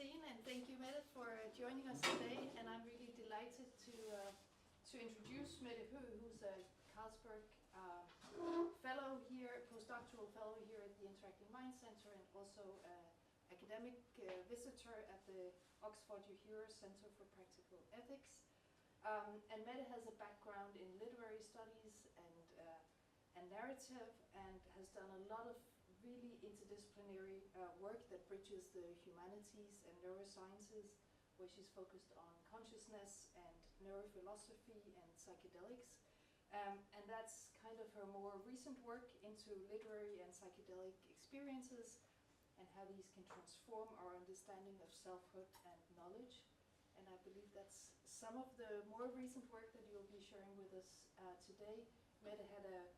Christine, and thank you, Mette, for joining us today. And I'm really delighted to introduce Mette Høeg, who's a Carlsberg fellow here, postdoctoral fellow here at the Interacting Mind Center, and also academic visitor at the Oxford Uehiro Center for Practical Ethics. And Mette has a background in literary studies and narrative, and has done a lot of really interdisciplinary work that bridges the humanities and neurosciences, where she's focused on consciousness and neurophilosophy and psychedelics. And that's kind of her more recent work into literary and psychedelic experiences and how these can transform our understanding of selfhood and knowledge. And I believe that's some of the more recent work that you'll be sharing with us today. Mette had a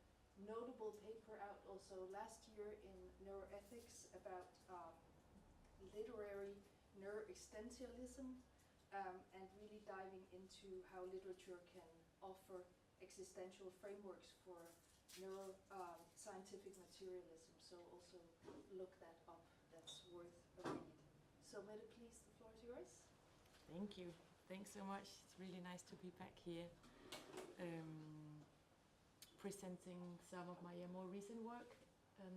notable paper out also last year in neuroethics about literary neuroexistentialism, and really diving into how literature can offer existential frameworks for neuroscientific materialism. So also look that up, that's worth a read. So Mette, please, the floor is yours. Thank you. Thanks so much. It's really nice to be back here. Presenting some of my more recent work and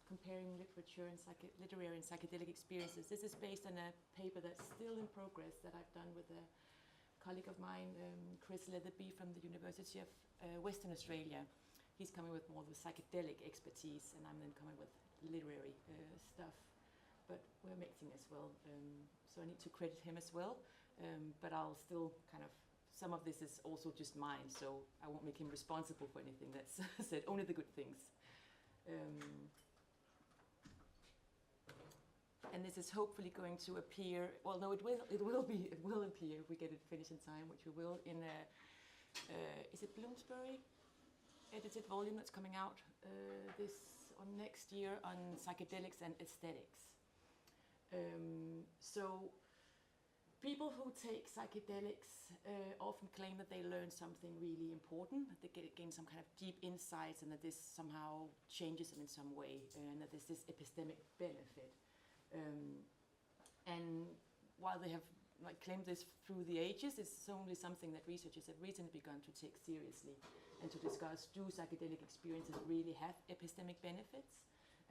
comparing literature and literary and psychedelic experiences. This is based on a paper that's still in progress that I've done with a colleague of mine, Chris Leatherby from the University of Western Australia. He's coming with more of the psychedelic expertise, and I'm then coming with literary stuff. But we're mixing as well, so I need to credit him as well. But I'll still kind of, some of this is also just mine, so I won't make him responsible for anything that's said, only the good things. And this is hopefully going to appear, well no, it will appear if we get it finished in time, which we will, in a, is it Bloomsbury edited volume that's coming out next year on psychedelics and aesthetics. So people who take psychedelics often claim that they learn something really important, that they gain some kind of deep insights, and that this somehow changes them in some way, and that there's this epistemic benefit. And while they have claimed this through the ages, it's only something that researchers have recently begun to take seriously and to discuss, do psychedelic experiences really have epistemic benefits?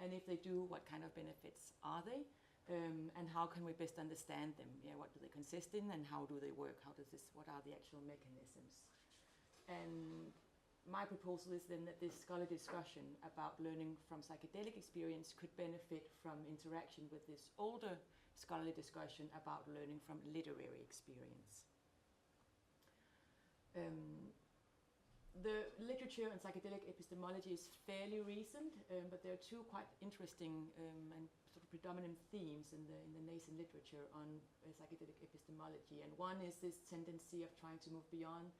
And if they do, what kind of benefits are they? And how can we best understand them? Yeah, what do they consist in, and how do they work? What are the actual mechanisms? And my proposal is then that this scholarly discussion about learning from psychedelic experience could benefit from interaction with this older scholarly discussion about learning from literary experience. The literature on psychedelic epistemology is fairly recent, but there are two quite interesting and sort of predominant themes in the nascent literature on psychedelic epistemology. And one is this tendency of trying to move beyond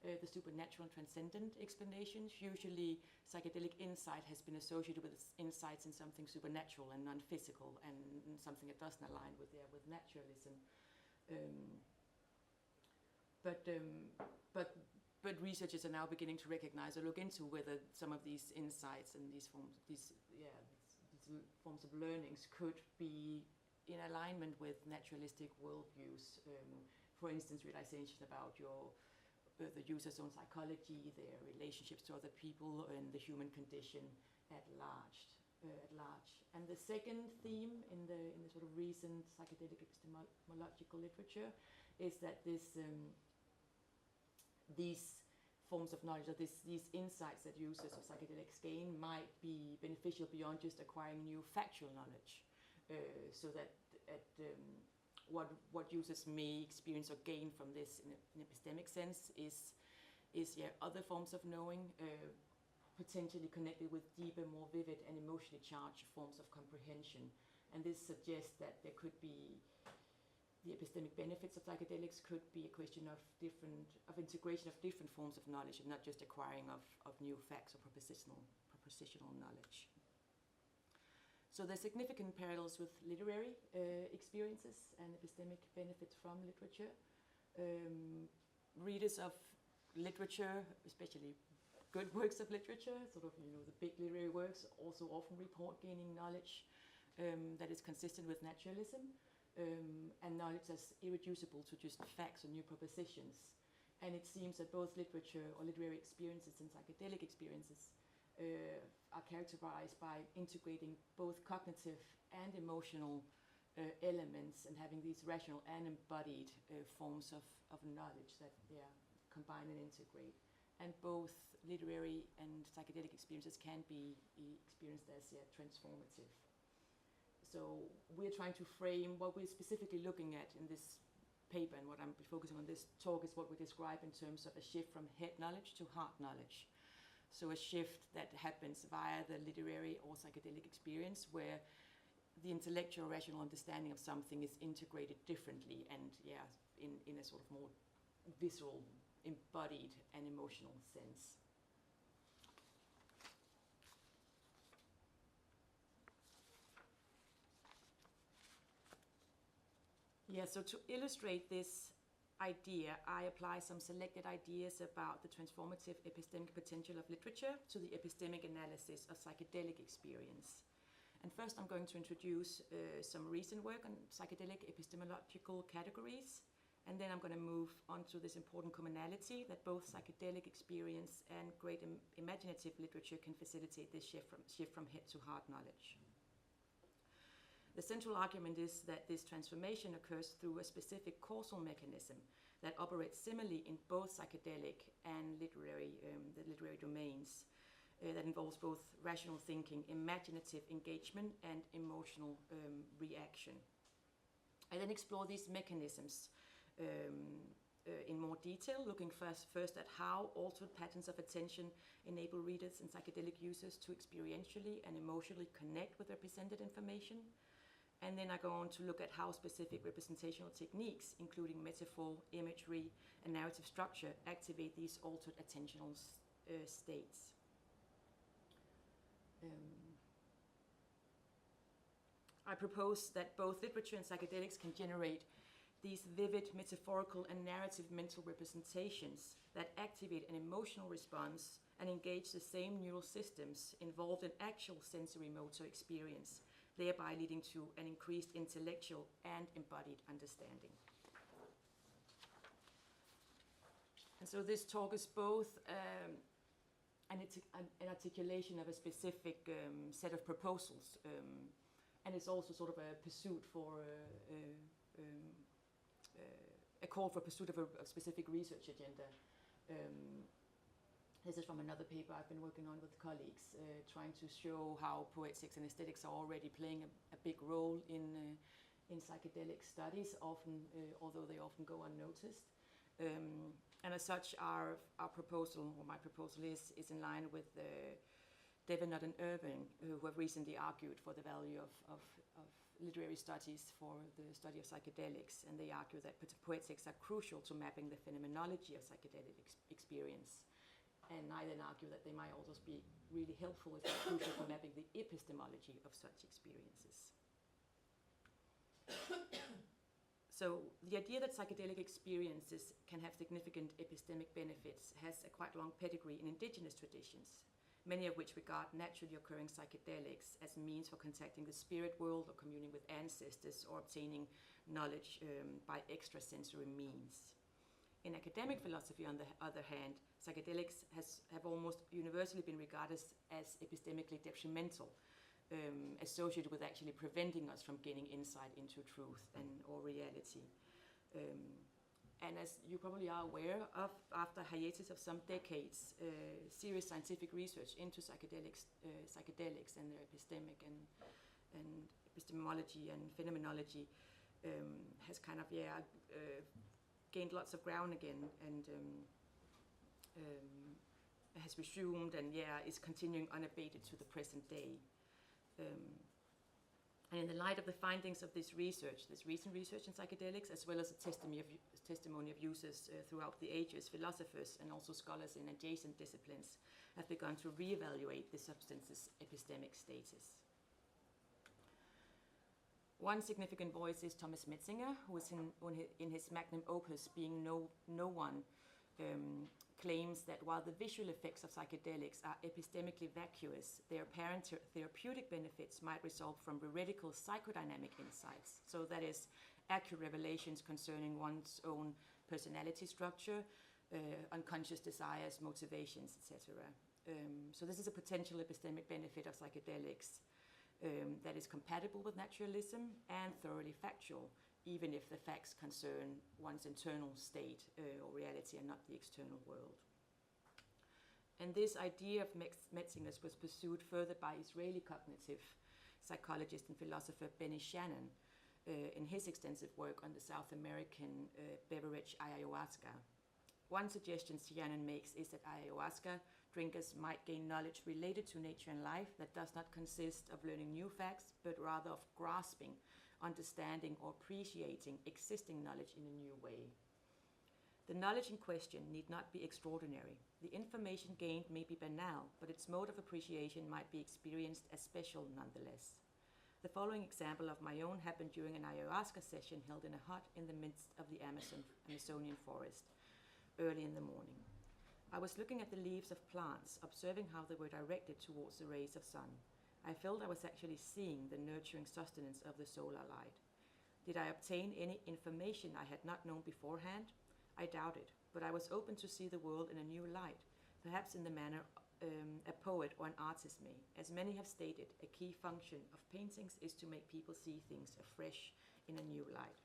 the supernatural and transcendent explanations. Usually psychedelic insight has been associated with insights in something supernatural and non-physical, and something that doesn't align with naturalism. But researchers are now beginning to recognize or look into whether some of these insights and these forms of learnings could be in alignment with naturalistic worldviews. For instance, realization about the user's own psychology, their relationships to other people, and the human condition at large. And the second theme in the sort of recent psychedelic epistemological literature is that these forms of knowledge, or these insights that users of psychedelics gain, might be beneficial beyond just acquiring new factual knowledge. So that what users may experience or gain from this in an epistemic sense is other forms of knowing, potentially connected with deeper, more vivid and emotionally charged forms of comprehension. And this suggests that there could be the epistemic benefits of psychedelics could be a question of integration of different forms of knowledge, and not just acquiring of new facts or propositional knowledge. So there's significant parallels with literary experiences and epistemic benefits from literature. Readers of literature, especially good works of literature, sort of the big literary works, also often report gaining knowledge that is consistent with naturalism. and knowledge as irreducible to just facts or new propositions. And it seems that both literature or literary experiences and psychedelic experiences are characterized by integrating both cognitive and emotional elements and having these rational and embodied forms of knowledge that combine and integrate. And both literary and psychedelic experiences can be experienced as transformative. So we're trying to frame what we're specifically looking at in this paper, and what I'm focusing on this talk is what we describe in terms of a shift from head knowledge to heart knowledge. So a shift that happens via the literary or psychedelic experience, where the intellectual rational understanding of something is integrated differently and in a sort of more visceral, embodied and emotional sense. So to illustrate this idea, I apply some selected ideas about the transformative epistemic potential of literature to the epistemic analysis of psychedelic experience. And first I'm going to introduce some recent work on psychedelic epistemological categories, and then I'm going to move on to this important commonality that both psychedelic experience and great imaginative literature can facilitate this shift from head to heart knowledge. The central argument is that this transformation occurs through a specific causal mechanism that operates similarly in both psychedelic and literary domains, that involves both rational thinking, imaginative engagement, and emotional reaction. I then explore these mechanisms in more detail, looking first at how altered patterns of attention enable readers and psychedelic users to experientially and emotionally connect with represented information. And then I go on to look at how specific representational techniques, including metaphor, imagery, and narrative structure, activate these altered attentional states. I propose that both literature and psychedelics can generate these vivid metaphorical and narrative mental representations that activate an emotional response and engage the same neural systems involved in actual sensory motor experience, thereby leading to an increased intellectual and embodied understanding. And so this talk is both an articulation of a specific set of proposals, and it's also sort of a pursuit for a call for pursuit of a specific research agenda. This is from another paper I've been working on with colleagues, trying to show how poetics and aesthetics are already playing a big role in psychedelic studies, often, although they often go unnoticed. And as such, our proposal, or my proposal, is in line with Leonard and Irving, who have recently argued for the value of literary studies for the study of psychedelics, and they argue that poetics are crucial to mapping the phenomenology of psychedelic experience. And I then argue that they might also be really helpful, if not crucial, for mapping the epistemology of such experiences. So the idea that psychedelic experiences can have significant epistemic benefits has a quite long pedigree in indigenous traditions, many of which regard naturally occurring psychedelics as means for contacting the spirit world or communing with ancestors or obtaining knowledge by extrasensory means. In academic philosophy, on the other hand, psychedelics have almost universally been regarded as epistemically detrimental, associated with actually preventing us from gaining insight into truth or reality. And as you probably are aware of, after a hiatus of some decades, serious scientific research into psychedelics and their epistemic and epistemology and phenomenology has kind of gained lots of ground again, and has resumed and is continuing unabated to the present day. And in the light of the findings of this recent research in psychedelics, as well as the testimony of users throughout the ages, philosophers and also scholars in adjacent disciplines have begun to reevaluate the substance's epistemic status. One significant voice is Thomas Metzinger, who is in his magnum opus, Being No One, claims that while the visual effects of psychedelics are epistemically vacuous, their apparent therapeutic benefits might result from radical psychodynamic insights. So that is accurate revelations concerning one's own personality structure, unconscious desires, motivations, etc. So this is a potential epistemic benefit of psychedelics that is compatible with naturalism and thoroughly factual, even if the facts concern one's internal state or reality and not the external world. And this idea of Metzinger's was pursued further by Israeli cognitive psychologist and philosopher Benny Shannon in his extensive work on the South American beverage ayahuasca. One suggestion Shannon makes is that ayahuasca drinkers might gain knowledge related to nature and life that does not consist of learning new facts, but rather of grasping, understanding, or appreciating existing knowledge in a new way. The knowledge in question need not be extraordinary. The information gained may be banal, but its mode of appreciation might be experienced as special nonetheless. The following example of my own happened during an ayahuasca session held in a hut in the midst of the Amazonian forest, early in the morning. I was looking at the leaves of plants, observing how they were directed towards the rays of sun. I felt I was actually seeing the nurturing sustenance of the solar light. Did I obtain any information I had not known beforehand? I doubted, but I was open to see the world in a new light, perhaps in the manner a poet or an artist may. As many have stated, a key function of paintings is to make people see things afresh in a new light.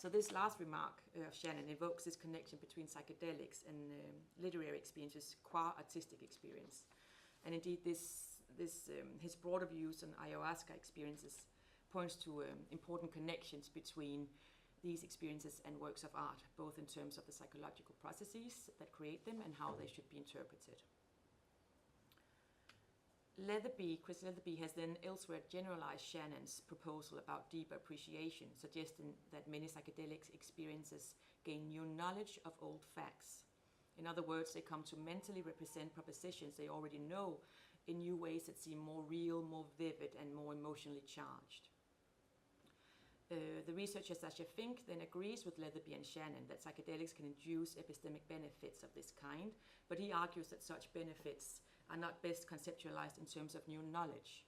So this last remark of Shannon evokes this connection between psychedelics and literary experiences qua artistic experience. And indeed, his broader views on ayahuasca experiences points to important connections between these experiences and works of art, both in terms of the psychological processes that create them and how they should be interpreted. Chris Leatherby has then elsewhere generalized Shannon's proposal about deeper appreciation, suggesting that many psychedelic experiences gain new knowledge of old facts. In other words, they come to mentally represent propositions they already know in new ways that seem more real, more vivid, and more emotionally charged. The researcher Sasha Fink then agrees with Leatherby and Shannon that psychedelics can induce epistemic benefits of this kind, but he argues that such benefits are not best conceptualized in terms of new knowledge.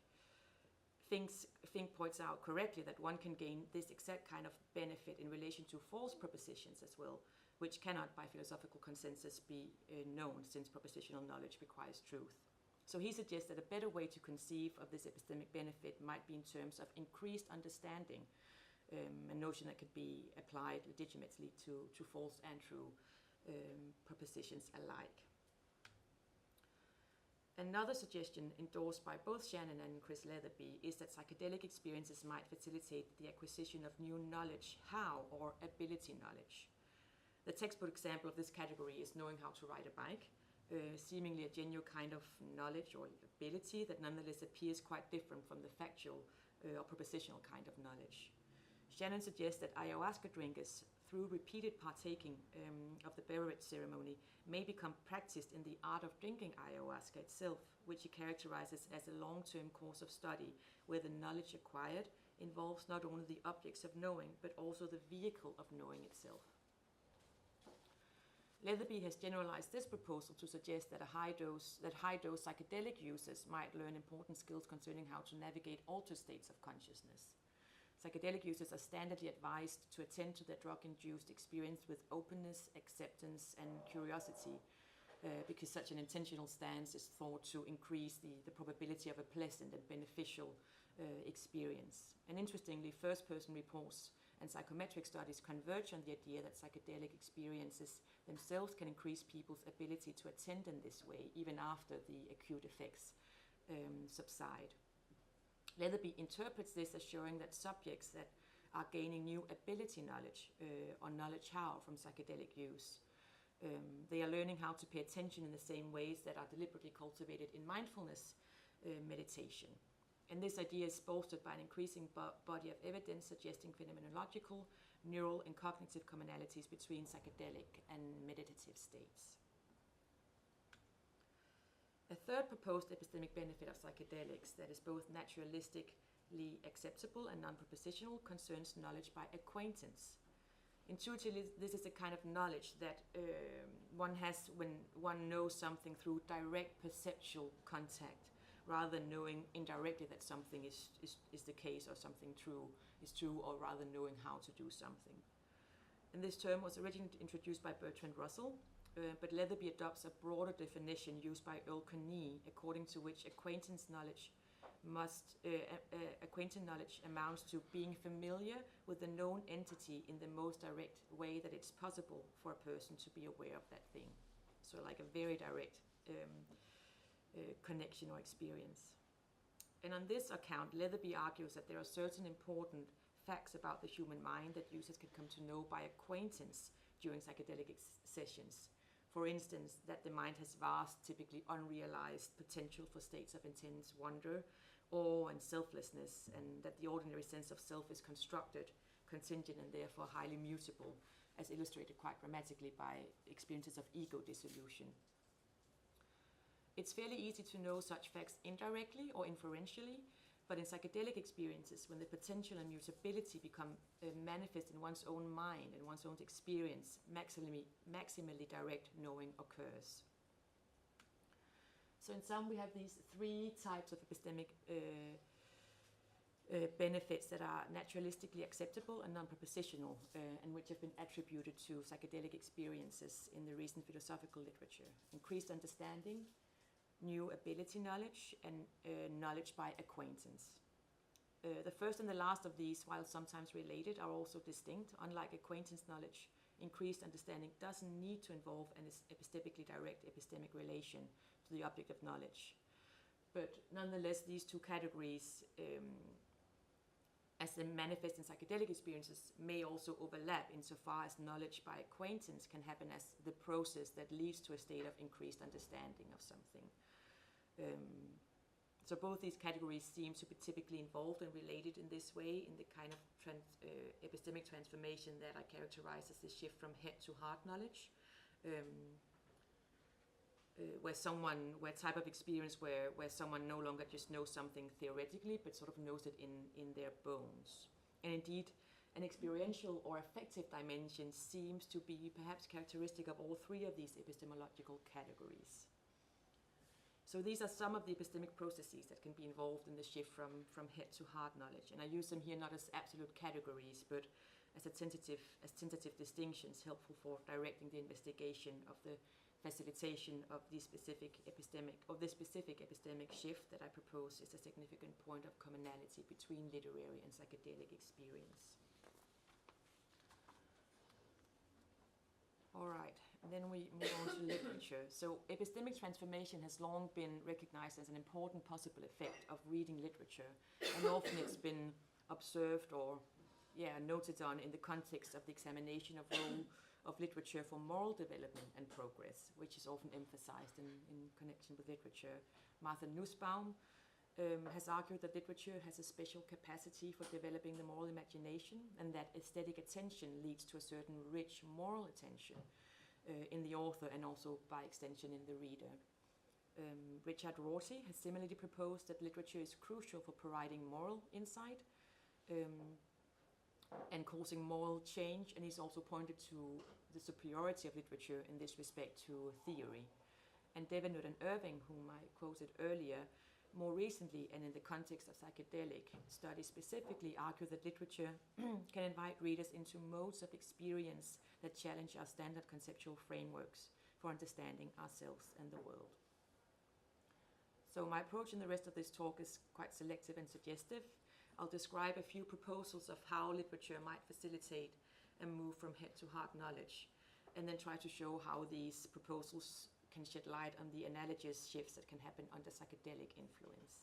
Fink points out correctly that one can gain this exact kind of benefit in relation to false propositions as well, which cannot by philosophical consensus be known, since propositional knowledge requires truth. So he suggests that a better way to conceive of this epistemic benefit might be in terms of increased understanding, a notion that could be applied legitimately to false and true propositions alike. Another suggestion endorsed by both Shannon and Chris Leatherby is that psychedelic experiences might facilitate the acquisition of new knowledge, how, or ability knowledge. The textbook example of this category is knowing how to ride a bike, seemingly a genuine kind of knowledge or ability that nonetheless appears quite different from the factual or propositional kind of knowledge. Shannon suggests that ayahuasca drinkers, through repeated partaking of the beverage ceremony, may become practiced in the art of drinking ayahuasca itself, which he characterizes as a long-term course of study where the knowledge acquired involves not only the objects of knowing, but also the vehicle of knowing itself. Leatherby has generalized this proposal to suggest that high-dose psychedelic users might learn important skills concerning how to navigate altered states of consciousness. Psychedelic users are standardly advised to attend to their drug-induced experience with openness, acceptance, and curiosity, because such an intentional stance is thought to increase the probability of a pleasant and beneficial experience. And interestingly, first-person reports and psychometric studies converge on the idea that psychedelic experiences themselves can increase people's ability to attend in this way, even after the acute effects subside. Leatherby interprets this as showing that subjects that are gaining new ability knowledge or knowledge how from psychedelic use, they are learning how to pay attention in the same ways that are deliberately cultivated in mindfulness meditation. And this idea is bolstered by an increasing body of evidence suggesting phenomenological, neural, and cognitive commonalities between psychedelic and meditative states. A third proposed epistemic benefit of psychedelics that is both naturalistically acceptable and non-propositional concerns knowledge by acquaintance. Intuitively, this is a kind of knowledge that one has when one knows something through direct perceptual contact, rather than knowing indirectly that something is the case or something is true, or rather knowing how to do something. And this term was originally introduced by Bertrand Russell, but Leatherby adopts a broader definition used by Earl Knight, according to which acquaintance knowledge amounts to being familiar with the known entity in the most direct way that it's possible for a person to be aware of that thing. So like a very direct connection or experience. And on this account, Leatherby argues that there are certain important facts about the human mind that users can come to know by acquaintance during psychedelic sessions. For instance, that the mind has vast, typically unrealized potential for states of intense wonder, awe, and selflessness, and that the ordinary sense of self is constructed, contingent, and therefore highly mutable, as illustrated quite grammatically by experiences of ego dissolution. It's fairly easy to know such facts indirectly or inferentially, but in psychedelic experiences, when the potential and mutability become manifest in one's own mind and one's own experience, maximally direct knowing occurs. So in sum, we have these three types of epistemic benefits that are naturalistically acceptable and non-propositional, and which have been attributed to psychedelic experiences in the recent philosophical literature. Increased understanding, new ability knowledge, and knowledge by acquaintance. The first and the last of these, while sometimes related, are also distinct. Unlike acquaintance knowledge, increased understanding doesn't need to involve an epistemically direct epistemic relation to the object of knowledge. But nonetheless, these two categories, as they manifest in psychedelic experiences, may also overlap insofar as knowledge by acquaintance can happen as the process that leads to a state of increased understanding of something. So both these categories seem to be typically involved and related in this way, in the kind of epistemic transformation that I characterize as the shift from head to heart knowledge, where type of experience where someone no longer just knows something theoretically, but sort of knows it in their bones. And indeed, an experiential or affective dimension seems to be perhaps characteristic of all three of these epistemological categories. So these are some of the epistemic processes that can be involved in the shift from head to heart knowledge. And I use them here not as absolute categories, but as tentative distinctions helpful for directing the investigation of the facilitation of the specific epistemic shift that I propose is a significant point of commonality between literary and psychedelic experience. All right, and then we move on to literature. So epistemic transformation has long been recognized as an important possible effect of reading literature, and often it's been observed or noted on in the context of the examination of role of literature for moral development and progress, which is often emphasized in connection with literature. Martha Nussbaum has argued that literature has a special capacity for developing the moral imagination, and that aesthetic attention leads to a certain rich moral attention in the author and also by extension in the reader. Richard Rorty has similarly proposed that literature is crucial for providing moral insight and causing moral change, and he's also pointed to the superiority of literature in this respect to theory. And Leonard and Irving, whom I quoted earlier, more recently and in the context of psychedelic studies specifically, argue that literature can invite readers into modes of experience that challenge our standard conceptual frameworks for understanding ourselves and the world. So my approach in the rest of this talk is quite selective and suggestive. I'll describe a few proposals of how literature might facilitate a move from head to heart knowledge, and then try to show how these proposals can shed light on the analogous shifts that can happen under psychedelic influence.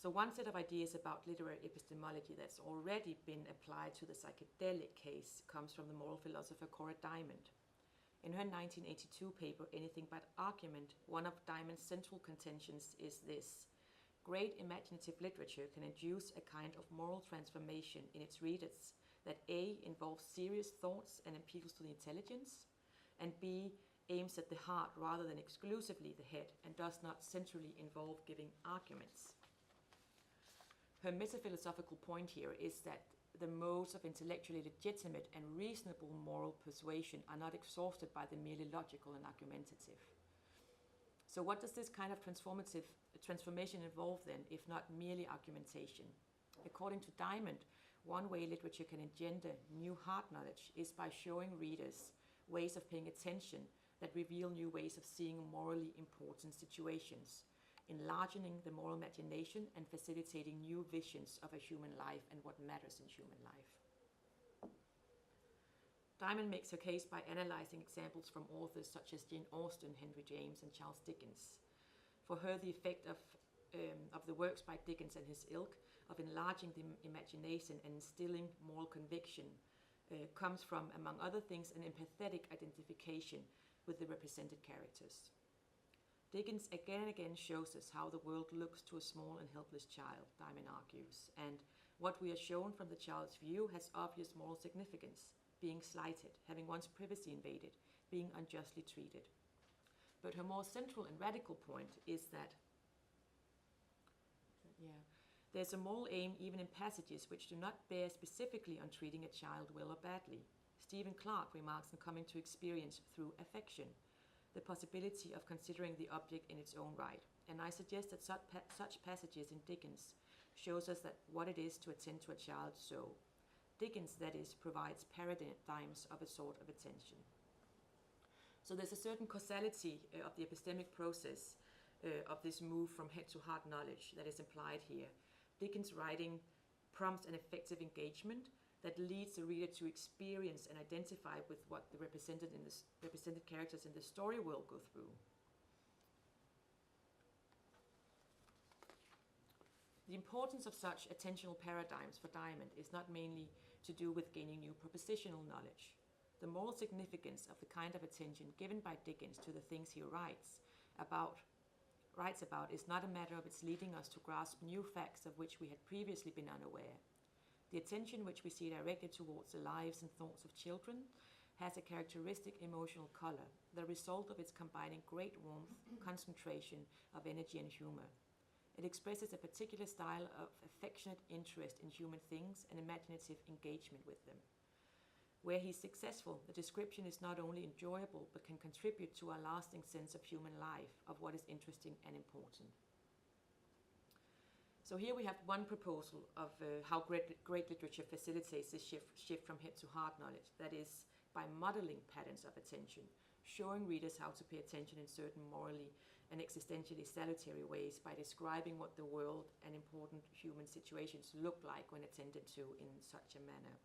So one set of ideas about literary epistemology that's already been applied to the psychedelic case comes from the moral philosopher Cora Diamond. In her 1982 paper, Anything But Argument, one of Diamond's central contentions is this: great imaginative literature can induce a kind of moral transformation in its readers that A, involves serious thoughts and appeals to the intelligence, and B, aims at the heart rather than exclusively the head, and does not centrally involve giving arguments. Her metaphilosophical point here is that the modes of intellectually legitimate and reasonable moral persuasion are not exhausted by the merely logical and argumentative. So what does this kind of transformation involve then, if not merely argumentation? According to Diamond, one way literature can engender new hard knowledge is by showing readers ways of paying attention that reveal new ways of seeing morally important situations, enlarging the moral imagination and facilitating new visions of a human life and what matters in human life. Diamond makes her case by analyzing examples from authors such as Jane Austen, Henry James, and Charles Dickens. For her, the effect of the works by Dickens and his ilk of enlarging the imagination and instilling moral conviction comes from, among other things, an empathetic identification with the represented characters. Dickens again and again shows us how the world looks to a small and helpless child, Diamond argues, and what we are shown from the child's view has obvious moral significance, being slighted, having one's privacy invaded, being unjustly treated. But her more central and radical point is that there's a moral aim even in passages which do not bear specifically on treating a child well or badly. Stephen Clark remarks on coming to experience through affection, the possibility of considering the object in its own right. And I suggest that such passages in Dickens shows us that what it is to attend to a child's soul. Dickens, that is, provides paradigms of a sort of attention. So there's a certain causality of the epistemic process of this move from head to heart knowledge that is implied here. Dickens' writing prompts an effective engagement that leads the reader to experience and identify with what the represented characters in the story world go through. The importance of such attentional paradigms for Diamond is not mainly to do with gaining new propositional knowledge. The moral significance of the kind of attention given by Dickens to the things he writes about is not a matter of its leading us to grasp new facts of which we had previously been unaware. The attention which we see directed towards the lives and thoughts of children has a characteristic emotional color, the result of its combining great warmth, concentration of energy and humor. It expresses a particular style of affectionate interest in human things and imaginative engagement with them. Where he's successful, the description is not only enjoyable but can contribute to a lasting sense of human life, of what is interesting and important. So here we have one proposal of how great literature facilitates this shift from head to heart knowledge, that is, by modeling patterns of attention, showing readers how to pay attention in certain morally and existentially salutary ways by describing what the world and important human situations look like when attended to in such a manner.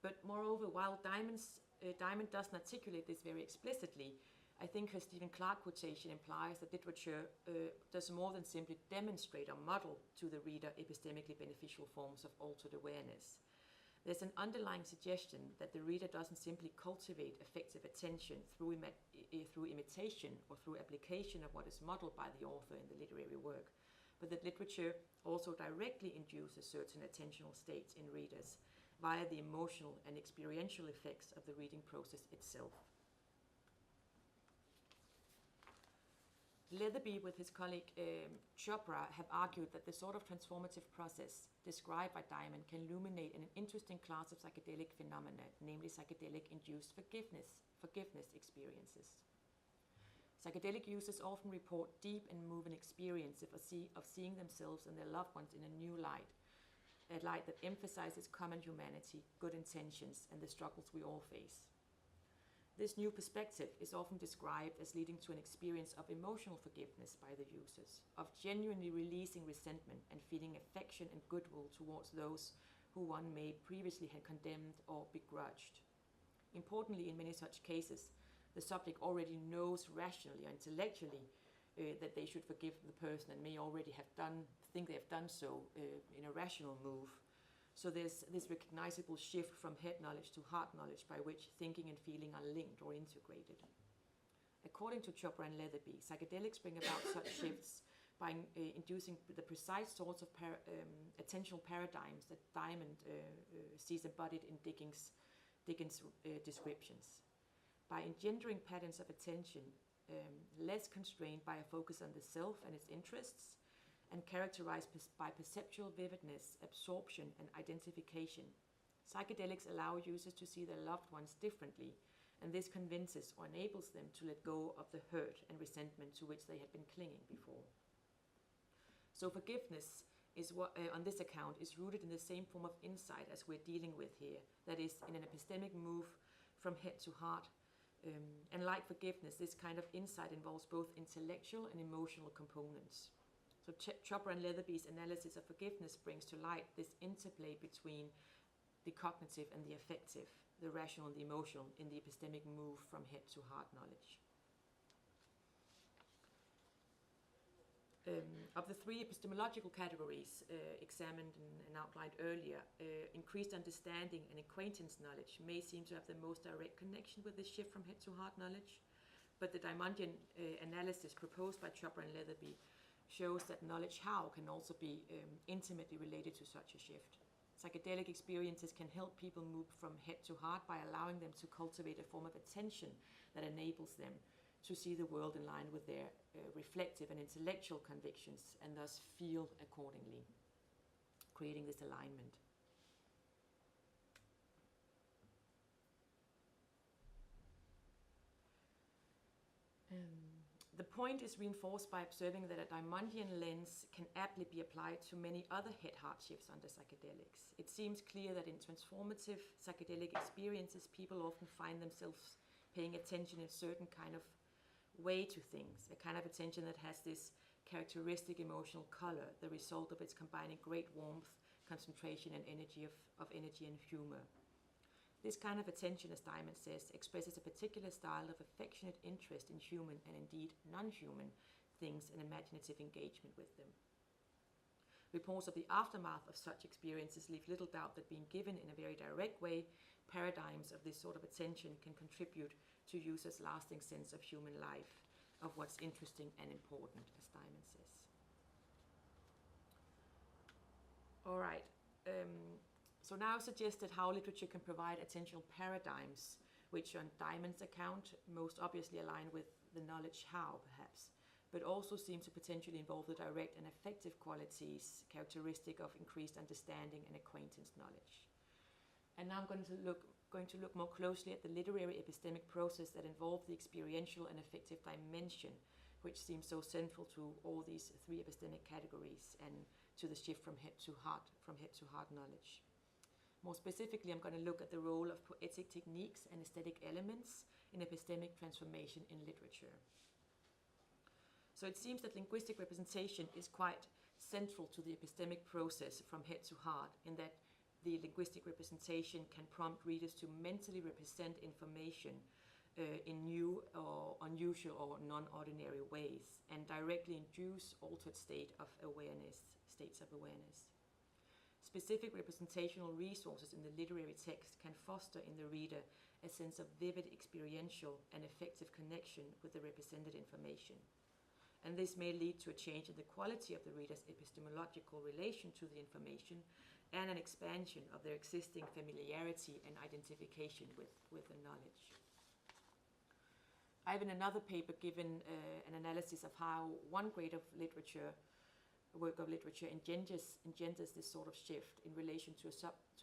But moreover, while Diamond doesn't articulate this very explicitly, I think her Stephen Clark quotation implies that literature does more than simply demonstrate or model to the reader epistemically beneficial forms of altered awareness. There's an underlying suggestion that the reader doesn't simply cultivate effective attention through imitation or through application of what is modeled by the author in the literary work, but that literature also directly induces certain attentional states in readers via the emotional and experiential effects of the reading process itself. Leatherby, with his colleague Chopra, have argued that the sort of transformative process described by Diamond can illuminate an interesting class of psychedelic phenomena, namely psychedelic-induced forgiveness experiences. Psychedelic users often report deep and moving experiences of seeing themselves and their loved ones in a new light, a light that emphasizes common humanity, good intentions, and the struggles we all face. This new perspective is often described as leading to an experience of emotional forgiveness by the users, of genuinely releasing resentment and feeling affection and goodwill towards those who one may previously have condemned or begrudged. Importantly, in many such cases, the subject already knows rationally or intellectually that they should forgive the person and may already think they have done so in a rational move. So there's this recognizable shift from head knowledge to heart knowledge by which thinking and feeling are linked or integrated. According to Chopra and Leatherby, psychedelics bring about such shifts by inducing the precise sorts of attentional paradigms that Diamond sees embodied in Dickens' descriptions. By engendering patterns of attention less constrained by a focus on the self and its interests, and characterized by perceptual vividness, absorption, and identification. Psychedelics allow users to see their loved ones differently, and this convinces or enables them to let go of the hurt and resentment to which they had been clinging before. So forgiveness is what, on this account, is rooted in the same form of insight as we're dealing with here, that is, in an epistemic move from head to heart. And like forgiveness, this kind of insight involves both intellectual and emotional components. So Chopra and Leatherby's analysis of forgiveness brings to light this interplay between the cognitive and the affective, the rational and the emotional, in the epistemic move from head to heart knowledge. Of the three epistemological categories examined and outlined earlier, increased understanding and acquaintance knowledge may seem to have the most direct connection with this shift from head to heart knowledge, but the Diamondian analysis proposed by Chopra and Leatherby shows that knowledge how can also be intimately related to such a shift. Psychedelic experiences can help people move from head to heart by allowing them to cultivate a form of attention that enables them to see the world in line with their reflective and intellectual convictions, and thus feel accordingly, creating this alignment. The point is reinforced by observing that a Diamondian lens can aptly be applied to many other head-heart shifts under psychedelics. It seems clear that in transformative psychedelic experiences, people often find themselves paying attention in a certain kind of way to things, a kind of attention that has this characteristic emotional color, the result of its combining great warmth, concentration, and energy of energy and humor. This kind of attention, as Diamond says, expresses a particular style of affectionate interest in human and indeed non-human things and imaginative engagement with them. Reports of the aftermath of such experiences leave little doubt that being given in a very direct way, paradigms of this sort of attention can contribute to users' lasting sense of human life, of what's interesting and important, as Diamond says. All right. So now I've suggested how literature can provide attentional paradigms, which on Diamond's account most obviously align with the knowledge how, perhaps, but also seem to potentially involve the direct and affective qualities characteristic of increased understanding and acquaintance knowledge. And now I'm going to look more closely at the literary epistemic process that involved the experiential and affective dimension, which seems so central to all these three epistemic categories and to the shift from head to heart knowledge. More specifically, I'm going to look at the role of poetic techniques and aesthetic elements in epistemic transformation in literature. So it seems that linguistic representation is quite central to the epistemic process from head to heart, in that the linguistic representation can prompt readers to mentally represent information in new or unusual or non-ordinary ways, and directly induce altered states of awareness. Specific representational resources in the literary text can foster in the reader a sense of vivid experiential and affective connection with the represented information. And this may lead to a change in the quality of the reader's epistemological relation to the information and an expansion of their existing familiarity and identification with the knowledge. I have in another paper given an analysis of how one grade of work of literature engenders this sort of shift in relation to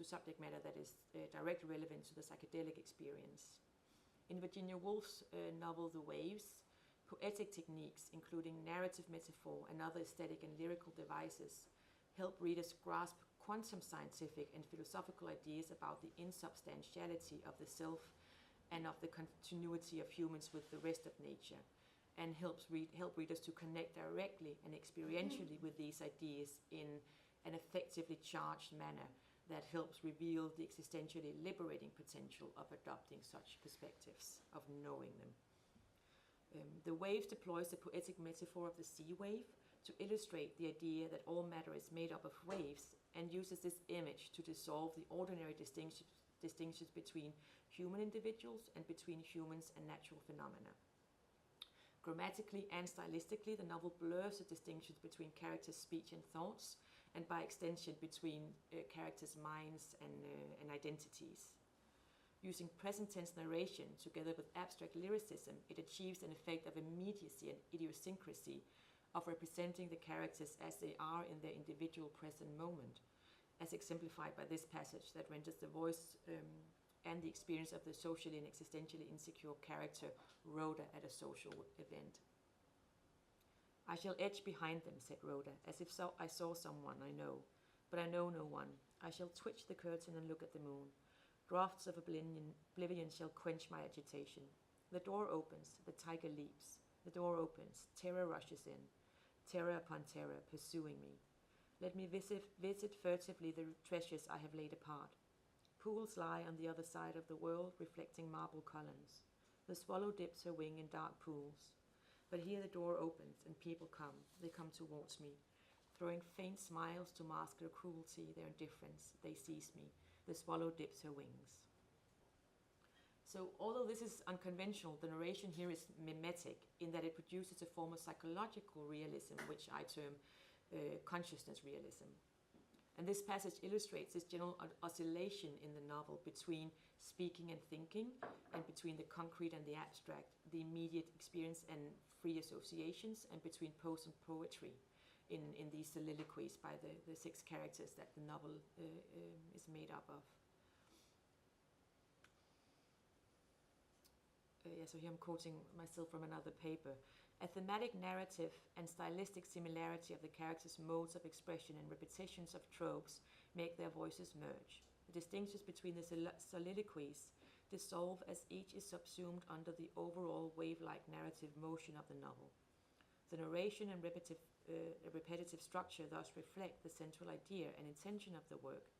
subject matter that is directly relevant to the psychedelic experience. In Virginia Woolf's novel The Waves, poetic techniques, including narrative metaphor and other aesthetic and lyrical devices, help readers grasp quantum scientific and philosophical ideas about the insubstantiality of the self and of the continuity of humans with the rest of nature, and help readers to connect directly and experientially with these ideas in an effectively charged manner that helps reveal the existentially liberating potential of adopting such perspectives, of knowing them. The Waves deploys the poetic metaphor of the sea wave to illustrate the idea that all matter is made up of waves, and uses this image to dissolve the ordinary distinctions between human individuals and between humans and natural phenomena. Grammatically and stylistically, the novel blurs the distinctions between characters' speech and thoughts, and by extension between characters' minds and identities. Using present tense narration together with abstract lyricism, it achieves an effect of immediacy and idiosyncrasy of representing the characters as they are in their individual present moment, as exemplified by this passage that renders the voice and the experience of the socially and existentially insecure character Rhoda at a social event. "I shall edge behind them," said Rhoda, "as if I saw someone I know, but I know no one. I shall twitch the curtain and look at the moon. Draughts of oblivion shall quench my agitation. The door opens, the tiger leaps. The door opens, terror rushes in, terror upon terror pursuing me. Let me visit furtively the treasures I have laid apart. Pools lie on the other side of the world, reflecting marble columns. The swallow dips her wing in dark pools. But here the door opens, and people come. They come towards me, throwing faint smiles to mask their cruelty, their indifference. They seize me. The swallow dips her wings." So although this is unconventional, the narration here is mimetic in that it produces a form of psychological realism, which I term consciousness realism. And this passage illustrates this general oscillation in the novel between speaking and thinking, and between the concrete and the abstract, the immediate experience and free associations, and between prose and poetry in these soliloquies by the six characters that the novel is made up of. So here I'm quoting myself from another paper. "A thematic narrative and stylistic similarity of the characters' modes of expression and repetitions of tropes make their voices merge. The distinctions between the soliloquies dissolve as each is subsumed under the overall wave-like narrative motion of the novel. The narration and repetitive structure thus reflect the central idea and intention of the work.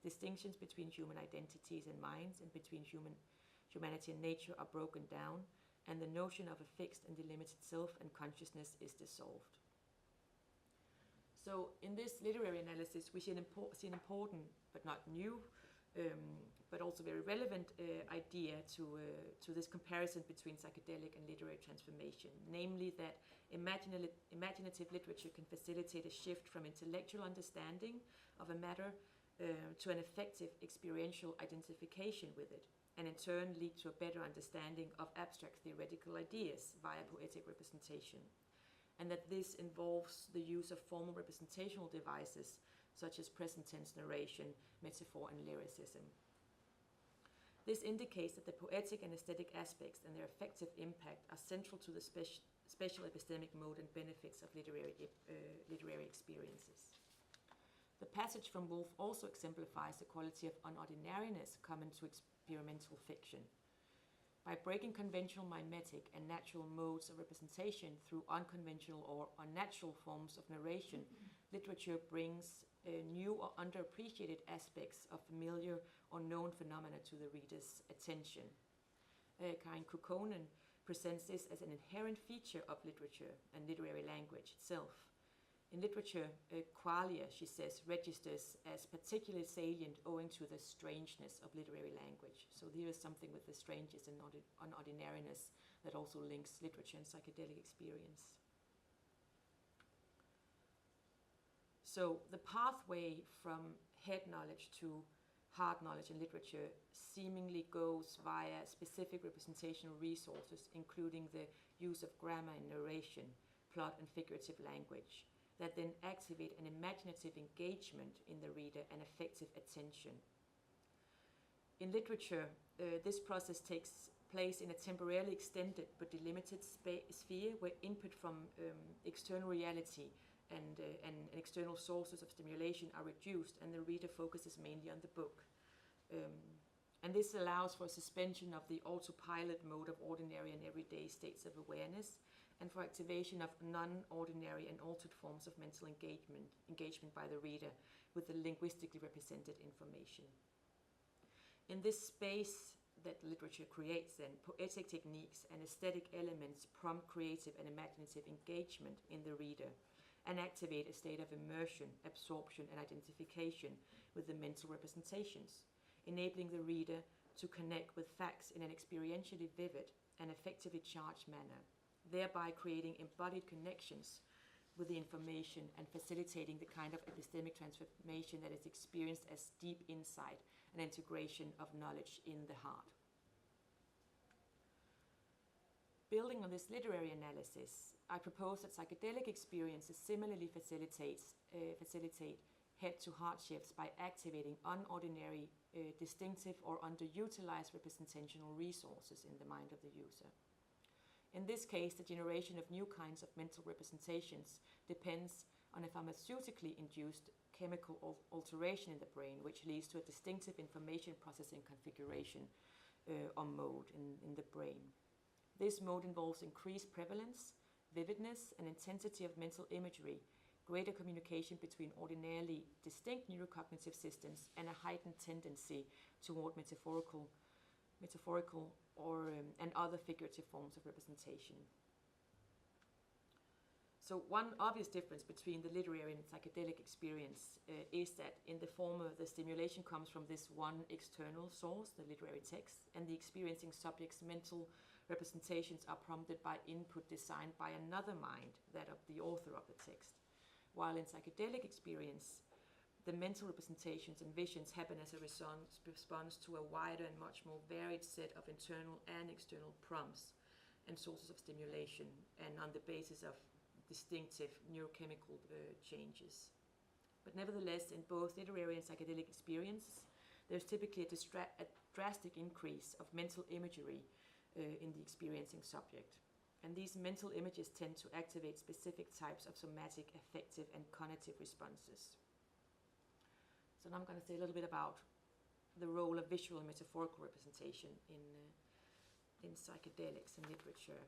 Distinctions between human identities and minds and between humanity and nature are broken down, and the notion of a fixed and delimited self and consciousness is dissolved." So in this literary analysis, we see an important, but not new, but also very relevant idea to this comparison between psychedelic and literary transformation, namely that imaginative literature can facilitate a shift from intellectual understanding of a matter to an effective experiential identification with it, and in turn lead to a better understanding of abstract theoretical ideas via poetic representation, and that this involves the use of formal representational devices such as present tense narration, metaphor, and lyricism. This indicates that the poetic and aesthetic aspects and their effective impact are central to the special epistemic mode and benefits of literary experiences. The passage from Woolf also exemplifies the quality of unordinariness common to experimental fiction. By breaking conventional mimetic and natural modes of representation through unconventional or unnatural forms of narration, literature brings new or underappreciated aspects of familiar or known phenomena to the reader's attention. Karin Kukkonen presents this as an inherent feature of literature and literary language itself. In literature, qualia, she says, registers as particularly salient owing to the strangeness of literary language. So there is something with the strangeness and unordinariness that also links literature and psychedelic experience. So the pathway from head knowledge to heart knowledge in literature seemingly goes via specific representational resources, including the use of grammar and narration, plot and figurative language, that then activate an imaginative engagement in the reader and effective attention. In literature, this process takes place in a temporarily extended but delimited sphere where input from external reality and external sources of stimulation are reduced, and the reader focuses mainly on the book. And this allows for a suspension of the autopilot mode of ordinary and everyday states of awareness, and for activation of non-ordinary and altered forms of mental engagement by the reader with the linguistically represented information. In this space that literature creates, then, poetic techniques and aesthetic elements prompt creative and imaginative engagement in the reader and activate a state of immersion, absorption, and identification with the mental representations, enabling the reader to connect with facts in an experientially vivid and effectively charged manner, thereby creating embodied connections with the information and facilitating the kind of epistemic transformation that is experienced as deep insight and integration of knowledge in the heart. building on this literary analysis, I propose that psychedelic experiences similarly facilitate head-to-heart shifts by activating unordinary, distinctive, or underutilized representational resources in the mind of the user. In this case, the generation of new kinds of mental representations depends on a pharmaceutically induced chemical alteration in the brain, which leads to a distinctive information processing configuration or mode in the brain. This mode involves increased prevalence, vividness, and intensity of mental imagery, greater communication between ordinarily distinct neurocognitive systems, and a heightened tendency toward metaphorical and other figurative forms of representation. So one obvious difference between the literary and psychedelic experience is that in the former, the stimulation comes from this one external source, the literary text, and the experiencing subject's mental representations are prompted by input designed by another mind, that of the author of the text. While in psychedelic experience, the mental representations and visions happen as a response to a wider and much more varied set of internal and external prompts and sources of stimulation, and on the basis of distinctive neurochemical changes. But nevertheless, in both literary and psychedelic experiences, there's typically a drastic increase of mental imagery in the experiencing subject. And these mental images tend to activate specific types of somatic, affective, and cognitive responses. So now I'm going to say a little bit about the role of visual and metaphorical representation in psychedelics and literature.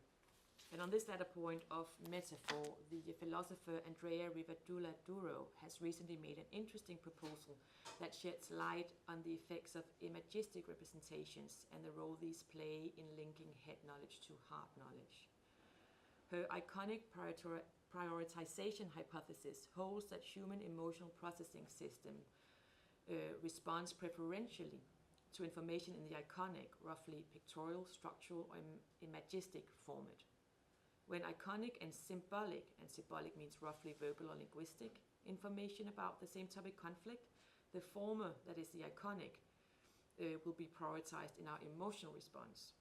And on this latter point of metaphor, the philosopher Andrea Rivadula-Duro has recently made an interesting proposal that sheds light on the effects of imagistic representations and the role these play in linking head knowledge to heart knowledge. Her iconic prioritization hypothesis holds that human emotional processing system responds preferentially to information in the iconic, roughly pictorial, structural, or imagistic format. When iconic and symbolic means roughly verbal or linguistic information about the same topic conflict, the former, that is the iconic, will be prioritized in our emotional response.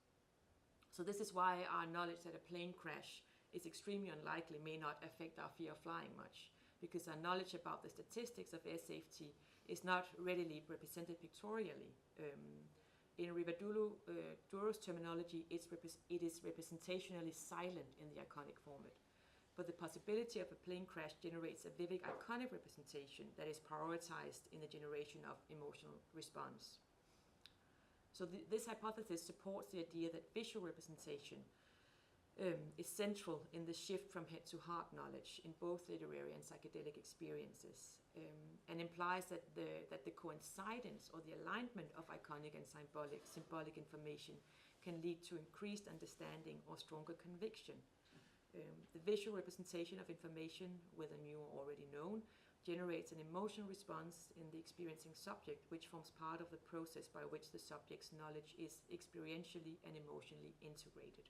So this is why our knowledge that a plane crash is extremely unlikely may not affect our fear of flying much, because our knowledge about the statistics of air safety is not readily represented pictorially. In Rivadula-Duro's terminology, it is representationally silent in the iconic format. But the possibility of a plane crash generates a vivid iconic representation that is prioritized in the generation of emotional response. So this hypothesis supports the idea that visual representation is central in the shift from head to heart knowledge in both literary and psychedelic experiences, and implies that the coincidence or the alignment of iconic and symbolic information can lead to increased understanding or stronger conviction. The visual representation of information, whether new or already known, generates an emotional response in the experiencing subject, which forms part of the process by which the subject's knowledge is experientially and emotionally integrated.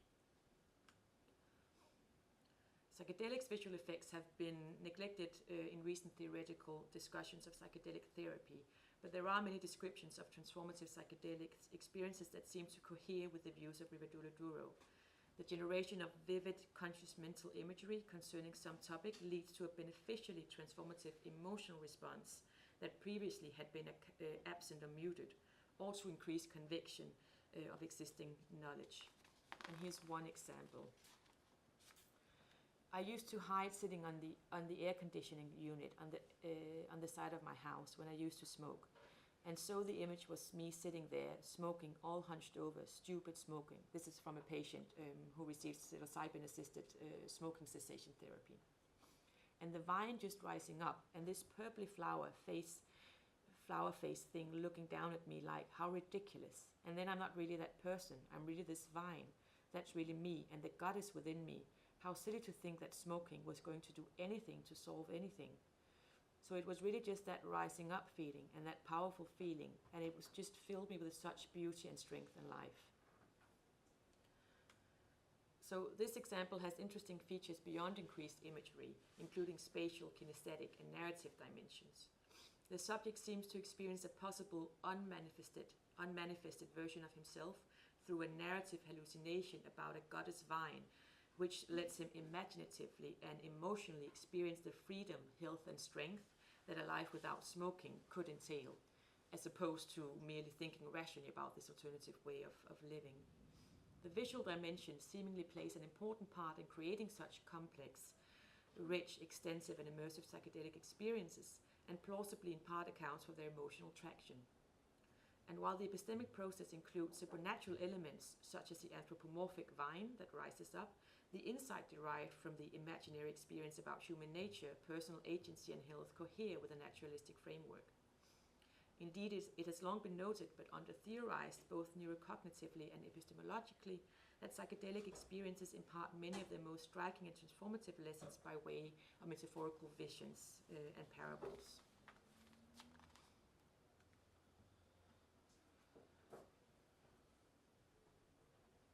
Psychedelics' visual effects have been neglected in recent theoretical discussions of psychedelic therapy, but there are many descriptions of transformative psychedelic experiences that seem to cohere with the views of Rivadula-Duro. The generation of vivid, conscious mental imagery concerning some topic leads to a beneficially transformative emotional response that previously had been absent or muted, or to increase conviction of existing knowledge. And here's one example. I used to hide sitting on the air conditioning unit on the side of my house when I used to smoke. And so the image was me sitting there, smoking, all hunched over, stupid smoking. This is from a patient who receives psilocybin-assisted smoking cessation therapy. And the vine just rising up, and this purpley flower face thing looking down at me like, how ridiculous. And then I'm not really that person, I'm really this vine. That's really me, and the God is within me. How silly to think that smoking was going to do anything to solve anything. So it was really just that rising up feeling and that powerful feeling, and it was just filled me with such beauty and strength and life. So this example has interesting features beyond increased imagery, including spatial, kinesthetic, and narrative dimensions. The subject seems to experience a possible unmanifested version of himself through a narrative hallucination about a goddess vine, which lets him imaginatively and emotionally experience the freedom, health, and strength that a life without smoking could entail, as opposed to merely thinking rationally about this alternative way of living. The visual dimension seemingly plays an important part in creating such complex, rich, extensive, and immersive psychedelic experiences, and plausibly in part accounts for their emotional traction. And while the epistemic process includes supernatural elements such as the anthropomorphic vine that rises up, the insight derived from the imaginary experience about human nature, personal agency, and health cohere with a naturalistic framework. Indeed, it has long been noted, but under-theorized both neurocognitively and epistemologically, that psychedelic experiences impart many of the most striking and transformative lessons by way of metaphorical visions and parables.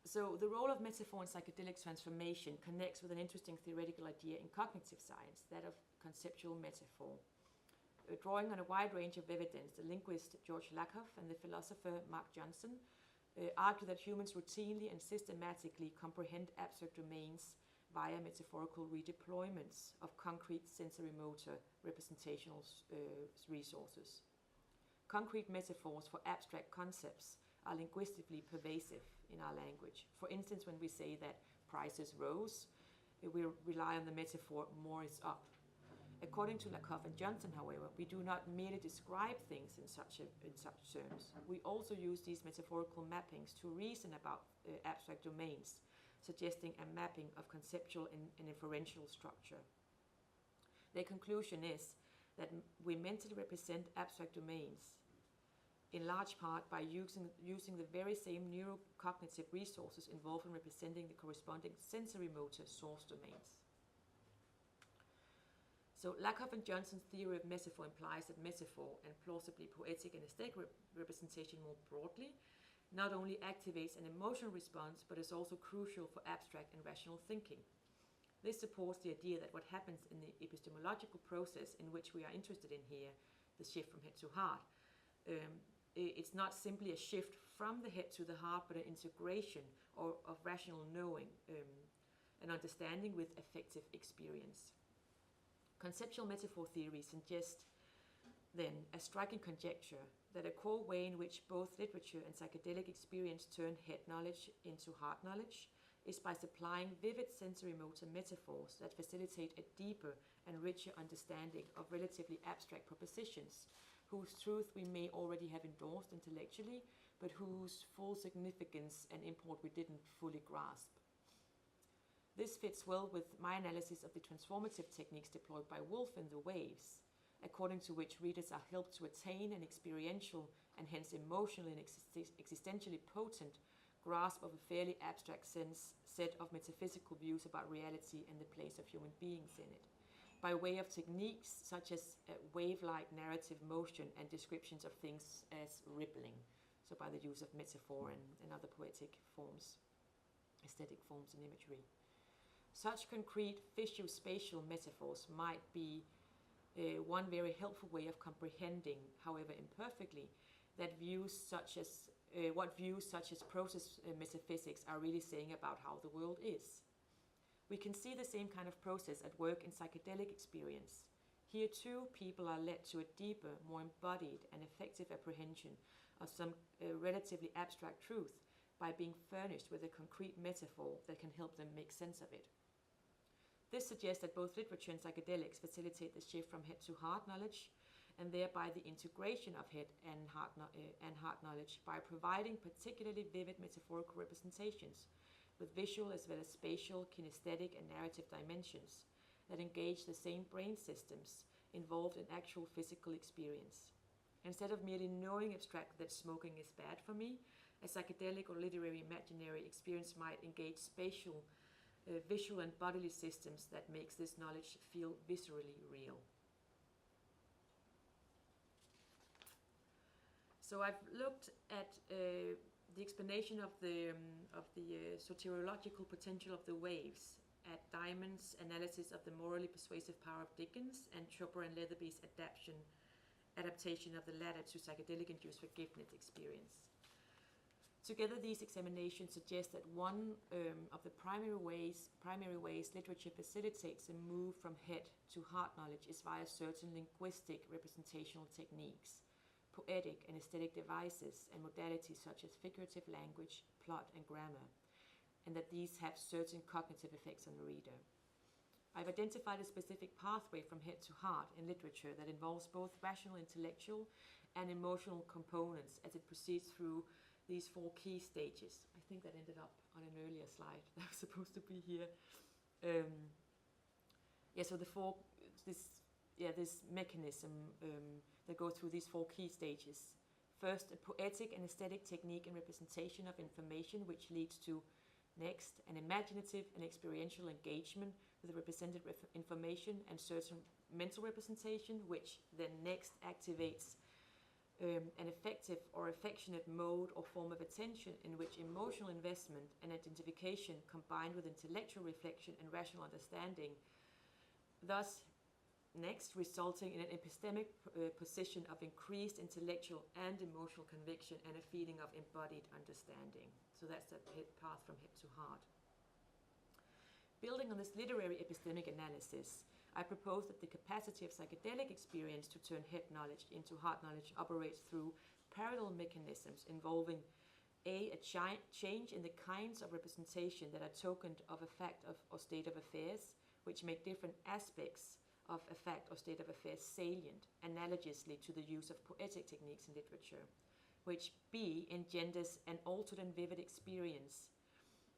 So the role of metaphor in psychedelic transformation connects with an interesting theoretical idea in cognitive science, that of conceptual metaphor. Drawing on a wide range of evidence, the linguist George Lakoff and the philosopher Mark Johnson argue that humans routinely and systematically comprehend abstract domains via metaphorical redeployments of concrete sensory-motor representational resources. Concrete metaphors for abstract concepts are linguistically pervasive in our language. For instance, when we say that prices rose, we rely on the metaphor more is up. According to Lakoff and Johnson, however, we do not merely describe things in such terms. We also use these metaphorical mappings to reason about abstract domains, suggesting a mapping of conceptual and inferential structure. Their conclusion is that we mentally represent abstract domains in large part by using the very same neurocognitive resources involved in representing the corresponding sensory-motor source domains. So Lakoff and Johnson's theory of metaphor implies that metaphor, and plausibly poetic and aesthetic representation more broadly, not only activates an emotional response, but is also crucial for abstract and rational thinking. This supports the idea that what happens in the epistemological process in which we are interested in here, the shift from head to heart, it's not simply a shift from the head to the heart, but an integration of rational knowing and understanding with affective experience. Conceptual metaphor theory suggests, then, a striking conjecture that a core way in which both literature and psychedelic experience turn head knowledge into heart knowledge is by supplying vivid sensory-motor metaphors that facilitate a deeper and richer understanding of relatively abstract propositions, whose truth we may already have endorsed intellectually, but whose full significance and import we didn't fully grasp. This fits well with my analysis of the transformative techniques deployed by Wolf in The Waves, according to which readers are helped to attain an experiential and hence emotionally and existentially potent grasp of a fairly abstract set of metaphysical views about reality and the place of human beings in it, by way of techniques such as wave-like narrative motion and descriptions of things as rippling, so by the use of metaphor and other poetic forms, aesthetic forms and imagery. Such concrete visual-spatial metaphors might be one very helpful way of comprehending, however imperfectly, that what views such as process metaphysics are really saying about how the world is. We can see the same kind of process at work in psychedelic experience. Here too, people are led to a deeper, more embodied and effective apprehension of some relatively abstract truth by being furnished with a concrete metaphor that can help them make sense of it. This suggests that both literature and psychedelics facilitate the shift from head to heart knowledge, and thereby the integration of head and heart knowledge by providing particularly vivid metaphorical representations with visual as well as spatial, kinesthetic, and narrative dimensions that engage the same brain systems involved in actual physical experience. Instead of merely knowing abstractly that smoking is bad for me, a psychedelic or literary imaginary experience might engage spatial, visual and bodily systems that makes this knowledge feel viscerally real. So I've looked at the explanation of the soteriological potential of the waves at Diamond's analysis of the morally persuasive power of Dickens and Chopra and Leatherby's adaptation of the latter to psychedelic-induced forgiveness experience. Together, these examinations suggest that one of the primary ways literature facilitates a move from head to heart knowledge is via certain linguistic representational techniques, poetic and aesthetic devices, and modalities such as figurative language, plot, and grammar, and that these have certain cognitive effects on the reader. I've identified a specific pathway from head to heart in literature that involves both rational, intellectual, and emotional components as it proceeds through these 4 key stages. I think that ended up on an earlier slide that was supposed to be here. So this mechanism that goes through these 4 key stages. First, a poetic and aesthetic technique and representation of information, which leads to, next, an imaginative and experiential engagement with the represented information and certain mental representation, which then next activates an effective or affectionate mode or form of attention in which emotional investment and identification combined with intellectual reflection and rational understanding, thus next resulting in an epistemic position of increased intellectual and emotional conviction and a feeling of embodied understanding. So that's the path from head to heart. Building on this literary epistemic analysis, I propose that the capacity of psychedelic experience to turn head knowledge into heart knowledge operates through parallel mechanisms involving a change in the kinds of representation that are tokened of a fact or state of affairs, which make different aspects of a fact or state of affairs salient, analogously to the use of poetic techniques in literature, which B engenders an altered and vivid experience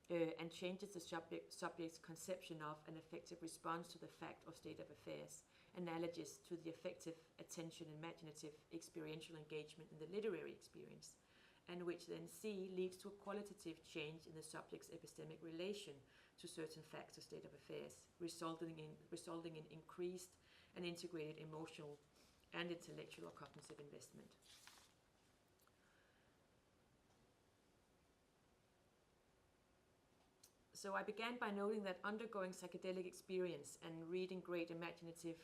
and changes the subject's conception of an affective response to the fact or state of affairs, analogous to the affective, attention, imaginative, experiential engagement in the literary experience, and which then C leads to a qualitative change in the subject's epistemic relation to certain facts or state of affairs, resulting in increased and integrated emotional and intellectual or cognitive investment. So I began by noting that undergoing psychedelic experience and reading great imaginative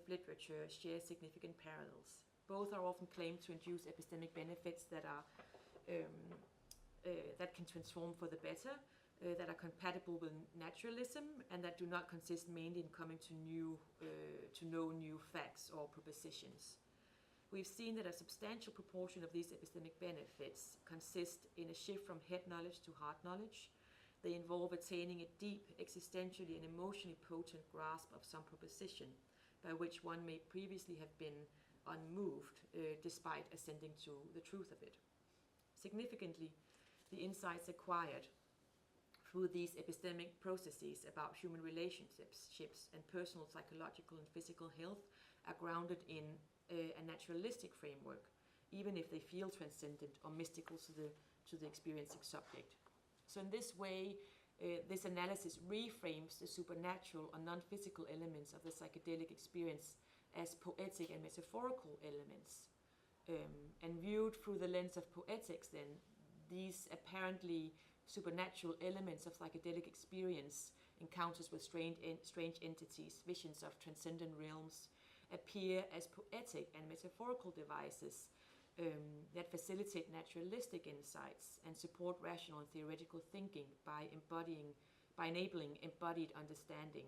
literature share significant parallels. Both are often claimed to induce epistemic benefits that can transform for the better, that are compatible with naturalism, and that do not consist mainly in coming to know new facts or propositions. We've seen that a substantial proportion of these epistemic benefits consist in a shift from head knowledge to heart knowledge. They involve attaining a deep, existentially and emotionally potent grasp of some proposition, by which one may previously have been unmoved, despite ascending to the truth of it. Significantly, the insights acquired through these epistemic processes about human relationships and personal psychological and physical health are grounded in a naturalistic framework, even if they feel transcendent or mystical to the experiencing subject. So in this way, this analysis reframes the supernatural or non-physical elements of the psychedelic experience as poetic and metaphorical elements. And viewed through the lens of poetics, then, these apparently supernatural elements of psychedelic experience, encounters with strange entities, visions of transcendent realms, appear as poetic and metaphorical devices that facilitate naturalistic insights and support rational and theoretical thinking by enabling embodied understanding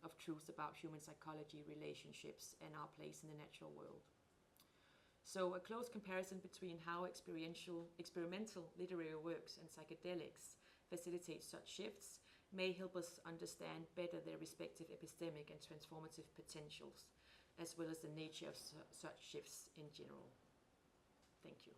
of truths about human psychology, relationships, and our place in the natural world. So a close comparison between how experimental literary works and psychedelics facilitate such shifts may help us understand better their respective epistemic and transformative potentials, as well as the nature of such shifts in general. Thank you.